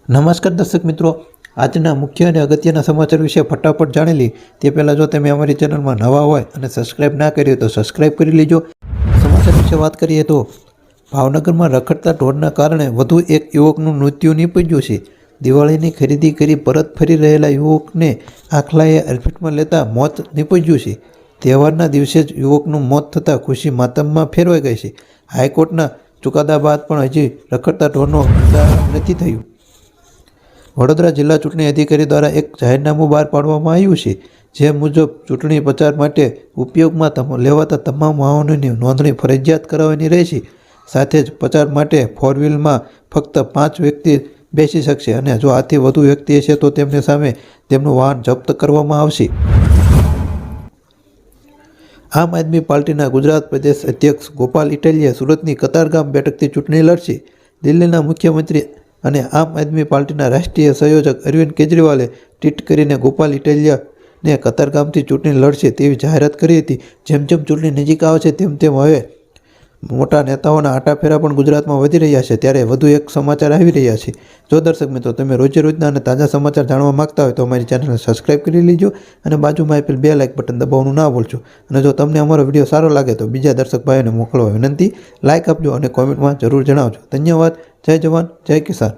નમસ્કાર દર્શક મિત્રો, આજના મુખ્ય અને અગત્યના સમાચાર વિશે ફટાફટ જાણી લઈએ તે પહેલાં જો તમે અમારી ચેનલમાં નવા હોય અને સબસ્ક્રાઇબ ના કરી હોય તો સબસ્ક્રાઇબ કરી લેજો। સમાચાર વિશે વાત કરીએ તો ભાવનગરમાં રખડતા ઢોરના કારણે વધુ એક યુવકનું મૃત્યુ નીપજ્યું છે। દિવાળીની ખરીદી કરી પરત ફરી રહેલા યુવકને આખલાએ અડફેટમાં લેતા મોત નીપજ્યું છે। તહેવારના દિવસે જ યુવકનું મોત થતાં ખુશી માતમમાં ફેરવાઈ ગઈ છે। હાઈકોર્ટના ચુકાદા બાદ પણ હજી રખડતા ઢોરનો નિદાન નથી થયું। વડોદરા જિલ્લા ચૂંટણી અધિકારી દ્વારા એક જાહેરનામું બહાર પાડવામાં આવ્યું છે, જે મુજબ ચૂંટણી પ્રચાર માટે ઉપયોગમાં લેવાતા તમામ વાહનોની નોંધણી ફરજિયાત કરાવવાની રહેશે। સાથે જ પ્રચાર માટે ફોર વ્હીલમાં ફક્ત 5 વ્યક્તિ બેસી શકશે અને જો આથી વધુ વ્યક્તિ હશે તો તેમની સામે તેમનું વાહન જપ્ત કરવામાં આવશે। આમ આદમી પાર્ટીના ગુજરાત પ્રદેશ અધ્યક્ષ ગોપાલ ઇટાલિયા સુરતની કતારગામ બેઠકથી ચૂંટણી લડશે। દિલ્હીના મુખ્યમંત્રી અને આમ આદમી પાર્ટીના રાષ્ટ્રીય સંયોજક અરવિંદ કેજરીવાલે ટ્વીટ કરીને ગોપાલ ઇટાલિયાને કતારગામથી ચૂંટણી લડશે તેવી જાહેરાત કરી હતી। જેમ જેમ ચૂંટણી નજીક આવે છે તેમ તેમ હવે મોટા નેતાઓના આટાફેરા પણ ગુજરાતમાં વધી રહ્યા છે। ત્યારે વધુ એક સમાચાર આવી રહ્યા છે। જો દર્શક મિત્રો તમે રોજે રોજના અને તાજા સમાચાર જાણવા માંગતા હોય તો અમારી ચેનલને સબસ્ક્રાઇબ કરી લેજો અને બાજુમાં આપેલ 2 લાઇક બટન દબાવવાનું ના ભૂલશો। અને જો તમને અમારો વિડીયો સારો લાગે તો બીજા દર્શક ભાઈઓને મોકલવા વિનંતી, લાઇક આપજો અને કોમેન્ટમાં જરૂર જણાવજો। ધન્યવાદ। જય જવાન, જય કિસાન।